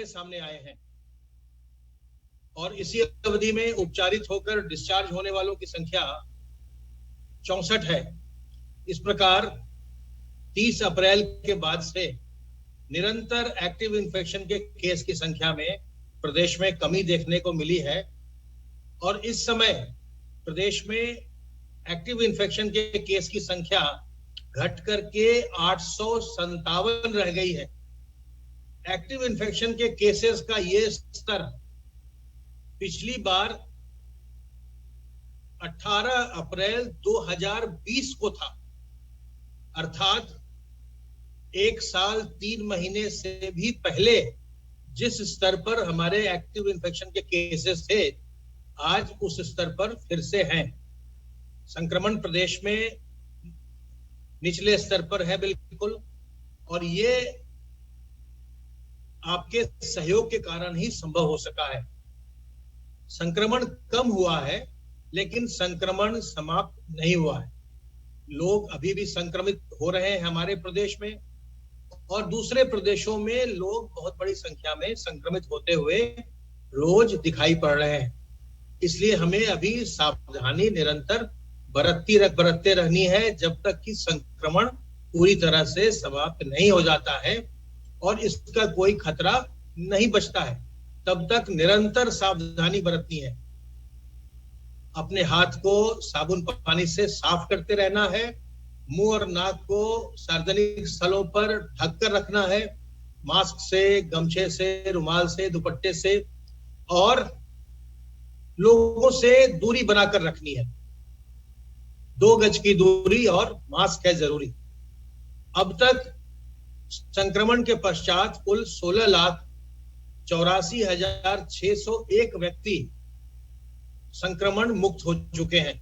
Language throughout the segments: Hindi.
मामले सामने आए हैं और इसी अवधि में उपचारित होकर डिस्चार्ज होने वालों की संख्या 64 है। इस प्रकार 30 अप्रैल के बाद से निरंतर एक्टिव इन्फेक्शन के केस की संख्या में प्रदेश में कमी देखने को मिली है और इस समय प्रदेश में एक्टिव इन्फेक्शन के केस की संख्या घट करके 857 रह गई है। एक्टिव इन्फेक्शन के केसेस का ये स्तर पिछली बार 18 अप्रैल 2020 को था, अर्थात 1 साल 3 महीने से भी पहले जिस स्तर पर हमारे एक्टिव इन्फेक्शन के केसेस थे, आज उस स्तर पर फिर से हैं। संक्रमण प्रदेश में निचले स्तर पर है बिल्कुल, और ये आपके सहयोग के कारण ही संभव हो सका है। संक्रमण कम हुआ है लेकिन संक्रमण समाप्त नहीं हुआ है। लोग अभी भी संक्रमित हो रहे हैं हमारे प्रदेश में, और दूसरे प्रदेशों में लोग बहुत बड़ी संख्या में संक्रमित होते हुए रोज दिखाई पड़ रहे हैं। इसलिए हमें अभी सावधानी निरंतर बरतते रहनी है जब तक कि संक्रमण पूरी तरह से समाप्त नहीं हो जाता है और इसका कोई खतरा नहीं बचता है, तब तक निरंतर सावधानी बरतनी है। अपने हाथ को साबुन पानी से साफ करते रहना है, मुंह और नाक को सार्वजनिक स्थलों पर ढक कर रखना है, मास्क से, गमछे से, रुमाल से, दुपट्टे से, और लोगों से दूरी बनाकर रखनी है। 2 गज की दूरी और मास्क है जरूरी। अब तक संक्रमण के पश्चात कुल 16,84,601 व्यक्ति संक्रमण मुक्त हो चुके हैं।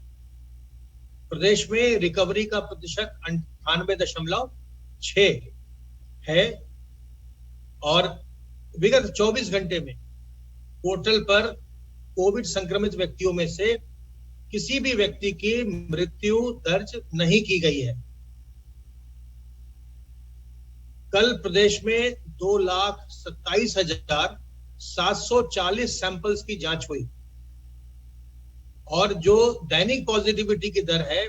प्रदेश में रिकवरी का प्रतिशत 98.6 है और विगत 24 घंटे में पोर्टल पर कोविड संक्रमित व्यक्तियों में से किसी भी व्यक्ति की मृत्यु दर्ज नहीं की गई है। कल प्रदेश में 2,27,740 सैंपल्स की जांच हुई और जो दैनिक पॉजिटिविटी की दर है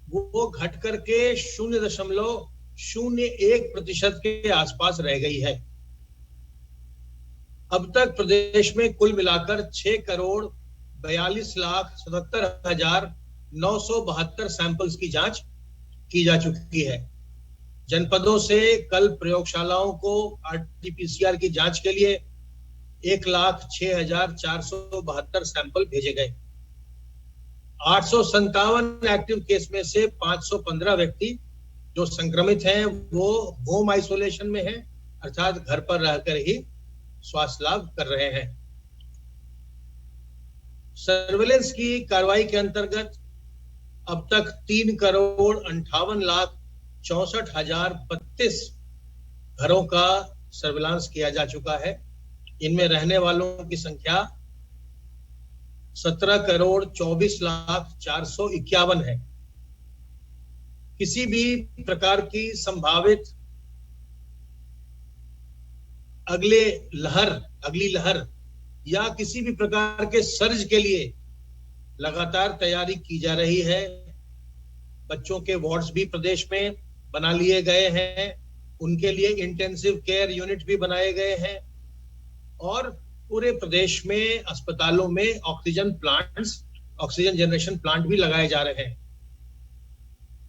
वो घट करके 0.01% के आसपास रह गई है। अब तक प्रदेश में कुल मिलाकर 6,42,77,972 सैंपल्स की जांच की जा चुकी है। जनपदों से कल प्रयोगशालाओं को RT-PCR की जांच के लिए 1,06,472 सैंपल भेजे गए। 857 एक्टिव केस में से 515 व्यक्ति जो संक्रमित हैं वो होम आइसोलेशन में हैं, अर्थात घर पर रहकर ही स्वास्थ्य लाभ कर रहे हैं। सर्वेलेंस की कार्रवाई के अंतर्गत अब तक 3,58,64,032 घरों का सर्विलांस किया जा चुका है। इनमें रहने वालों की संख्या 17,24,04,451 है। किसी भी प्रकार की संभावित अगली लहर या किसी भी प्रकार के सर्ज के लिए लगातार तैयारी की जा रही है। बच्चों के वार्ड्स भी प्रदेश में बना लिए गए हैं, उनके लिए इंटेंसिव केयर यूनिट भी बनाए गए हैं और पूरे प्रदेश में अस्पतालों में ऑक्सीजन जनरेशन प्लांट भी लगाए जा रहे हैं।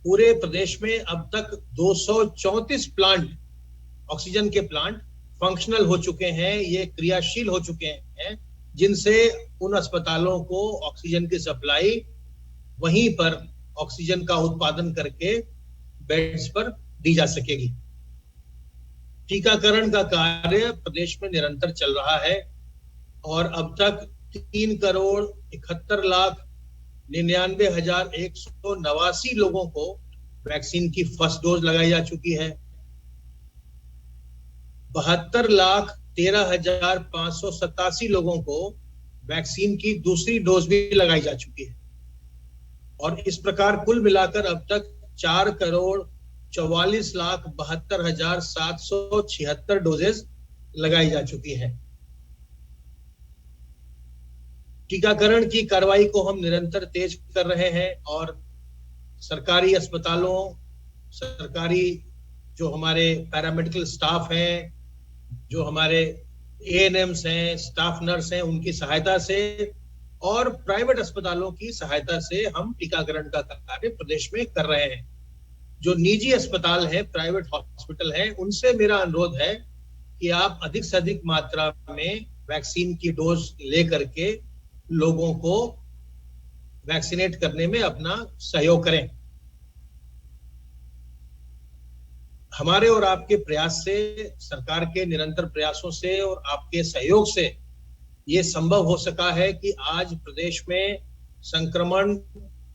पूरे प्रदेश में अब तक 234 प्लांट, ऑक्सीजन के प्लांट फंक्शनल हो चुके हैं, ये क्रियाशील हो चुके हैं, जिनसे उन अस्पतालों को ऑक्सीजन की सप्लाई वहीं पर ऑक्सीजन का उत्पादन करके बेड्स पर दी जा सकेगी। टीकाकरण का कार्य प्रदेश में निरंतर चल रहा है और अब तक 3,71,99,189 लोगों को वैक्सीन की फर्स्ट डोज लगाई जा चुकी है। 72,13,587 लोगों को वैक्सीन की दूसरी डोज भी लगाई जा चुकी है और इस प्रकार कुल मिलाकर अब तक 4,44,72,776 डोजेस लगाई जा चुकी है। टीकाकरण की कार्रवाई को हम निरंतर तेज कर रहे हैं और सरकारी अस्पतालों, सरकारी जो हमारे पैरामेडिकल स्टाफ हैं, जो हमारे एएनएम्स हैं, स्टाफ नर्स हैं, उनकी सहायता से और प्राइवेट अस्पतालों की सहायता से हम टीकाकरण का कार्य प्रदेश में कर रहे हैं। जो निजी अस्पताल हैं, प्राइवेट हॉस्पिटल हैं, उनसे मेरा अनुरोध है कि आप अधिक से अधिक मात्रा में वैक्सीन की डोज लेकर के लोगों को वैक्सीनेट करने में अपना सहयोग करें। हमारे और आपके प्रयास से, सरकार के निरंतर प्रयासों से और आपके सहयोग से ये संभव हो सका है कि आज प्रदेश में संक्रमण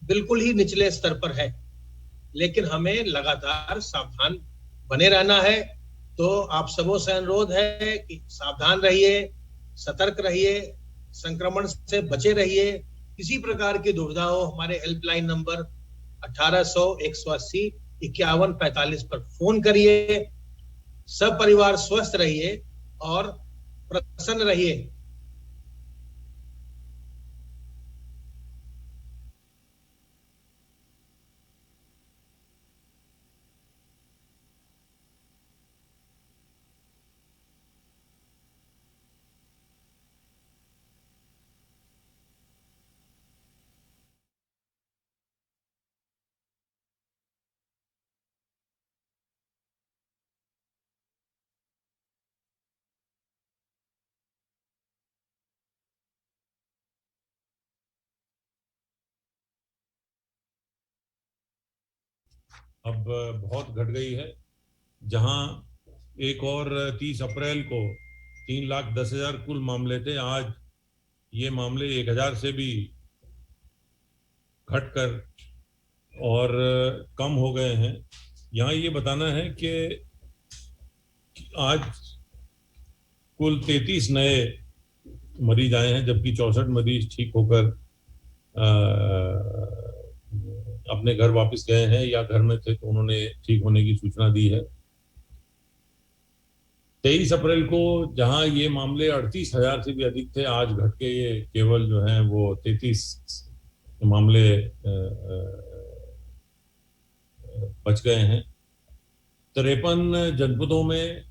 बिल्कुल ही निचले स्तर पर है, लेकिन हमें लगातार सावधान बने रहना है। तो आप सबों से अनुरोध है कि सावधान रहिए, सतर्क रहिए, संक्रमण से बचे रहिए। किसी प्रकार की दुविधा हो, हमारे हेल्पलाइन नंबर 1800 180 5145 पर फोन करिए। सब परिवार स्वस्थ रहिए और प्रसन्न रहिए। अब बहुत घट गई है। जहां एक और 30 अप्रैल को 3,10,000 कुल मामले थे, आज ये मामले 1,000 से भी घटकर और कम हो गए हैं। यहाँ ये बताना है कि आज कुल 33 नए मरीज आए हैं, जबकि 64 मरीज ठीक होकर अपने घर वापस गए हैं या घर में थे तो उन्होंने ठीक होने की सूचना दी है। 23 अप्रैल को जहां ये मामले 38,000 से भी अधिक थे, आज घट के ये केवल जो है वो 33 मामले बच गए हैं। 53 जनपदों में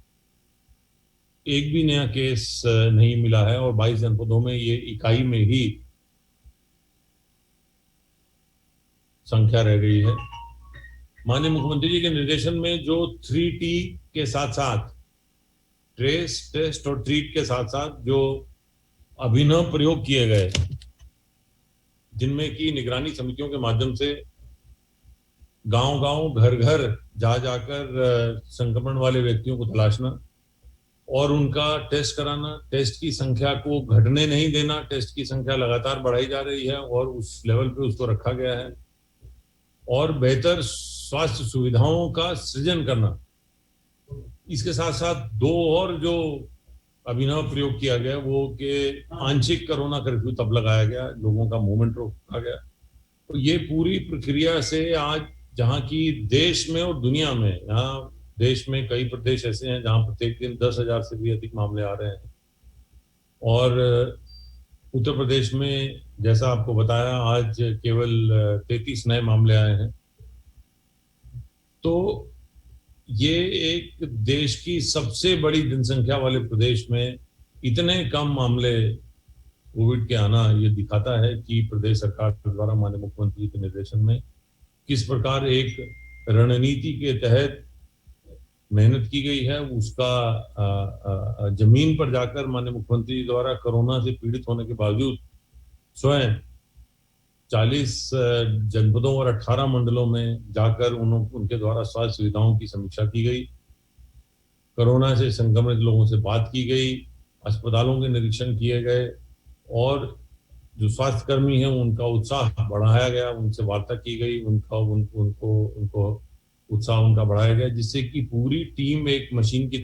एक भी नया केस नहीं मिला है और 22 जनपदों में ये इकाई में ही संख्या रह गई है। माननीय मुख्यमंत्री जी के निर्देशन में जो 3T के साथ साथ ट्रेस, टेस्ट और ट्रीट के साथ साथ जो अभिनव प्रयोग किए गए, जिनमें की निगरानी समितियों के माध्यम से गांव-गांव, घर-घर जा जाकर संक्रमण वाले व्यक्तियों को तलाशना और उनका टेस्ट कराना, टेस्ट की संख्या को घटने नहीं देना। टेस्ट की संख्या लगातार बढ़ाई जा रही है और उस लेवल पे उसको रखा गया है और बेहतर स्वास्थ्य सुविधाओं का सृजन करना। इसके साथ साथ दो और जो अभिनव प्रयोग किया गया वो कि आंशिक कोरोना कर्फ्यू तब लगाया गया, लोगों का मूवमेंट रोका गया। तो ये पूरी प्रक्रिया से आज जहाँ की देश में और दुनिया में, यहाँ देश में कई प्रदेश ऐसे हैं जहाँ प्रत्येक दिन 10,000 से भी अधिक मामले आ रहे हैं और उत्तर प्रदेश में जैसा आपको बताया आज केवल 33 नए मामले आए हैं। तो ये एक देश की सबसे बड़ी जनसंख्या वाले प्रदेश में इतने कम मामले कोविड के आना ये दिखाता है कि प्रदेश सरकार द्वारा माननीय मुख्यमंत्री के निर्देशन में किस प्रकार एक रणनीति के तहत मेहनत की गई है। उसका जमीन पर जाकर माननीय मुख्यमंत्री द्वारा कोरोना से पीड़ित होने के बावजूद स्वयं 40 जनपदों और 18 मंडलों में जाकर उनके द्वारा स्वास्थ्य सुविधाओं की समीक्षा की गई, कोरोना से संक्रमित लोगों से बात की गई, अस्पतालों के निरीक्षण किए गए और जो स्वास्थ्यकर्मी हैं उनका उत्साह बढ़ाया गया, उनसे वार्ता की गई, उनको उत्साह उनका बढ़ाया गया, जिससे कि पूरी टीम एक मशीन की,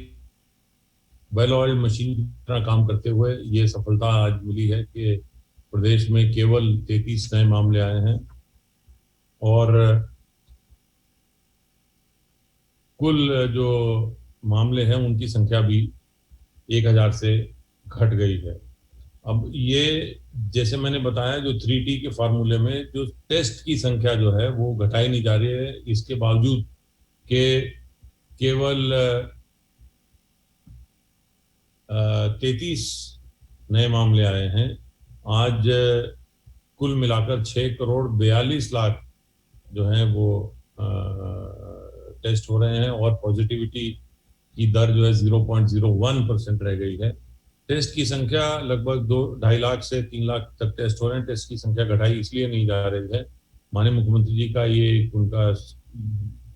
वेल ऑयल्ड मशीन की तरह काम करते हुए ये सफलता आज मिली है कि प्रदेश में केवल 33 नए मामले आए हैं और कुल जो मामले हैं उनकी संख्या भी 1000 से घट गई है। अब ये जैसे मैंने बताया, जो 3T के फार्मूले में जो टेस्ट की संख्या जो है वो घटाई नहीं जा रही है, इसके बावजूद के केवल 33 नए मामले आए हैं। आज कुल मिलाकर 6,42,00,000 जो है वो टेस्ट हो रहे हैं और पॉजिटिविटी की दर जो है 0.01% रह गई है। टेस्ट की संख्या लगभग 2-2.5 लाख से 3 लाख तक टेस्ट हो रहे हैं। टेस्ट की संख्या घटाई इसलिए नहीं जा रही है, माननीय मुख्यमंत्री जी का ये उनका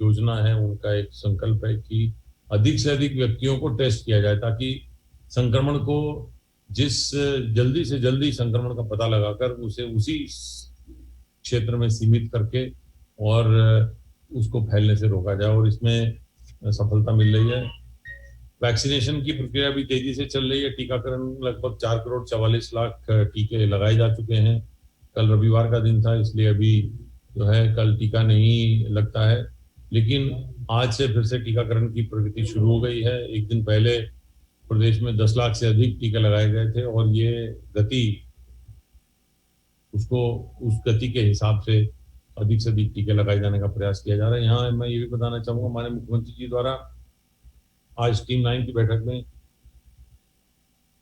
योजना है, उनका एक संकल्प है कि अधिक से अधिक व्यक्तियों को टेस्ट किया जाए, ताकि संक्रमण को जल्दी से जल्दी संक्रमण का पता लगाकर उसे उसी क्षेत्र में सीमित करके और उसको फैलने से रोका जाए, और इसमें सफलता मिल रही है। वैक्सीनेशन की प्रक्रिया भी तेजी से चल रही है। टीकाकरण लगभग 4,44,00,000 टीके लगाए जा चुके हैं। कल रविवार का दिन था, इसलिए अभी जो है कल टीका नहीं लगता है, लेकिन आज से फिर से टीकाकरण की प्रगति शुरू हो गई है। एक दिन पहले प्रदेश में 10 लाख से अधिक टीके लगाए गए थे, और ये गति उस गति के हिसाब से अधिक टीके लगाए जाने का प्रयास किया जा रहा है। यहाँ मैं ये भी बताना चाहूंगा, माननीय मुख्यमंत्री जी द्वारा आज टीम 9 की बैठक में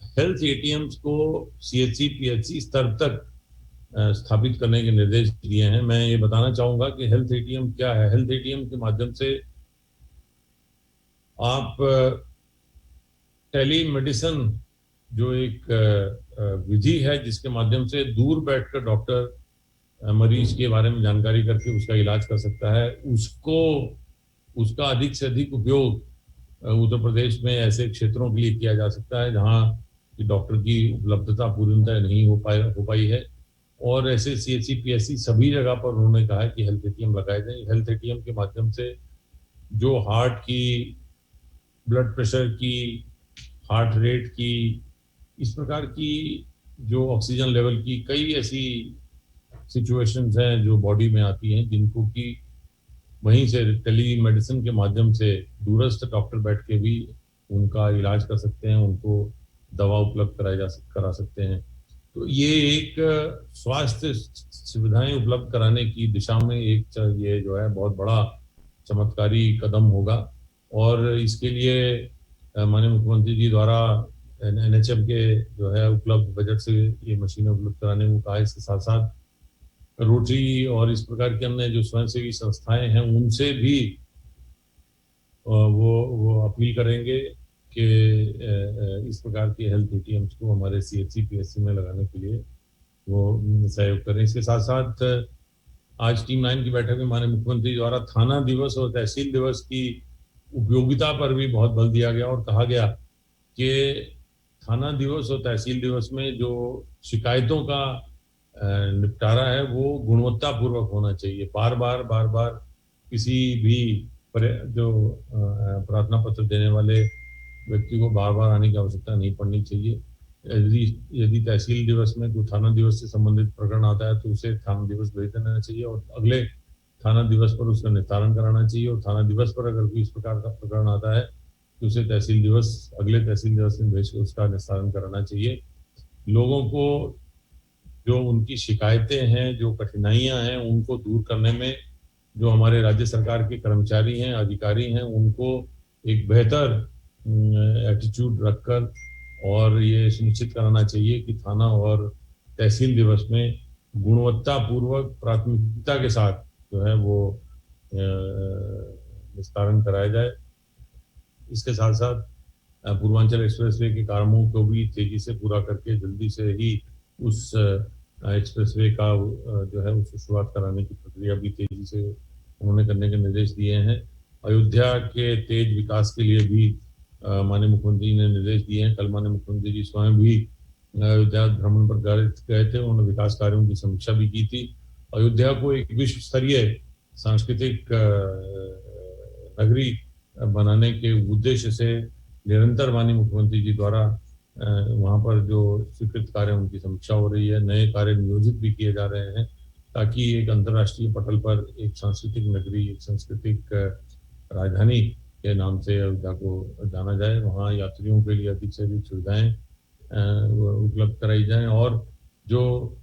हेल्थ एटीएम्स को CHC PHC स्तर तक स्थापित करने के निर्देश दिए हैं। मैं ये बताना चाहूंगा कि हेल्थ एटीएम क्या है। हेल्थ एटीएम के माध्यम से आप टेलीमेडिसिन जो एक विधि है, जिसके माध्यम से दूर बैठकर डॉक्टर मरीज के बारे में जानकारी करके उसका इलाज कर सकता है, उसका अधिक से अधिक उपयोग उत्तर प्रदेश में ऐसे क्षेत्रों के लिए किया जा सकता है जहां डॉक्टर की उपलब्धता पूर्णतः नहीं हो पाई है, और ऐसे CHC PHC सभी जगह पर उन्होंने कहा है कि हेल्थ एटीएम लगाए जाए। हेल्थ एटीएम के माध्यम से जो हार्ट की, ब्लड प्रेशर की, हार्ट रेट की, इस प्रकार की जो ऑक्सीजन लेवल की कई ऐसी सिचुएशंस हैं जो बॉडी में आती हैं, जिनको कि वहीं से टेली मेडिसिन के माध्यम से दूरस्थ डॉक्टर बैठ के भी उनका इलाज कर सकते हैं, उनको दवा उपलब्ध करा सकते हैं। तो ये एक स्वास्थ्य सुविधाएं उपलब्ध कराने की दिशा में एक ये जो है बहुत बड़ा चमत्कारी कदम होगा, और इसके लिए माननीय मुख्यमंत्री जी द्वारा NHM के जो है उपलब्ध बजट से ये मशीनें उपलब्ध कराने को कहा है। इसके साथ साथ रोटरी और इस प्रकार के अन्य जो स्वयंसेवी संस्थाएं हैं, उनसे भी वो अपील करेंगे कि इस प्रकार के हेल्थ एटीएम्स को हमारे CHC PHC में लगाने के लिए वो सहयोग करें। इसके साथ साथ आज टीम 9 की बैठक में माननीय मुख्यमंत्री द्वारा थाना दिवस और तहसील दिवस की उपयोगिता पर भी बहुत बल दिया गया, और कहा गया कि थाना दिवस और तहसील दिवस में जो शिकायतों का निपटारा है वो गुणवत्तापूर्वक होना चाहिए। बार बार किसी भी जो प्रार्थना पत्र देने वाले व्यक्ति को बार आने की आवश्यकता नहीं पड़नी चाहिए। यदि तहसील दिवस में कोई थाना दिवस से संबंधित प्रकरण आता है तो उसे थाना दिवस भेज देना चाहिए, और अगले थाना दिवस पर उसका निस्तारण कराना चाहिए, और थाना दिवस पर अगर कोई इस प्रकार का प्रकरण आता है तो उसे अगले तहसील दिवस में भेज कर उसका निस्तारण कराना चाहिए। लोगों को जो उनकी शिकायतें हैं, जो कठिनाइयां हैं, उनको दूर करने में जो हमारे राज्य सरकार के कर्मचारी हैं, अधिकारी हैं, उनको एक बेहतर एटीट्यूड रखकर और ये सुनिश्चित कराना चाहिए कि थाना और तहसील दिवस में गुणवत्तापूर्वक प्राथमिकता के साथ जो है वो निस्तारण कराया जाए। इसके साथ साथ पूर्वांचल एक्सप्रेसवे के कामों को भी तेजी से पूरा करके जल्दी से ही उस एक्सप्रेसवे का जो है उसको शुरुआत कराने की प्रक्रिया भी तेजी से उन्होंने करने के निर्देश दिए हैं। अयोध्या के तेज विकास के लिए भी माननीय मुख्यमंत्री ने निर्देश दिए हैं। कल माननीय मुख्यमंत्री जी स्वयं भी अयोध्या भ्रमण पर गए थे, उन्होंने विकास कार्यों की समीक्षा भी की थी। अयोध्या को एक विश्व स्तरीय सांस्कृतिक नगरी बनाने के उद्देश्य से निरंतर माननीय मुख्यमंत्री जी द्वारा वहाँ पर जो स्वीकृत कार्य उनकी समीक्षा हो रही है, नए कार्य नियोजित भी किए जा रहे हैं, ताकि एक अंतर्राष्ट्रीय पटल पर एक सांस्कृतिक नगरी, एक सांस्कृतिक राजधानी के नाम से अयोध्या को जाना जाए। वहाँ यात्रियों के लिए अधिक से अधिक सुविधाएं उपलब्ध कराई जाएं और जो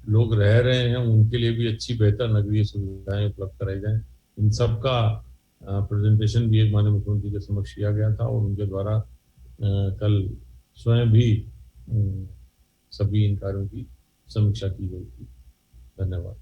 लोग रह रहे हैं उनके लिए भी अच्छी बेहतर नगरीय सुविधाएं उपलब्ध कराई जाएं। इन सब का प्रेजेंटेशन भी एक माननीय मुख्यमंत्री के समक्ष किया गया था और उनके द्वारा कल स्वयं भी सभी इन कार्यों की समीक्षा की गई थी। धन्यवाद।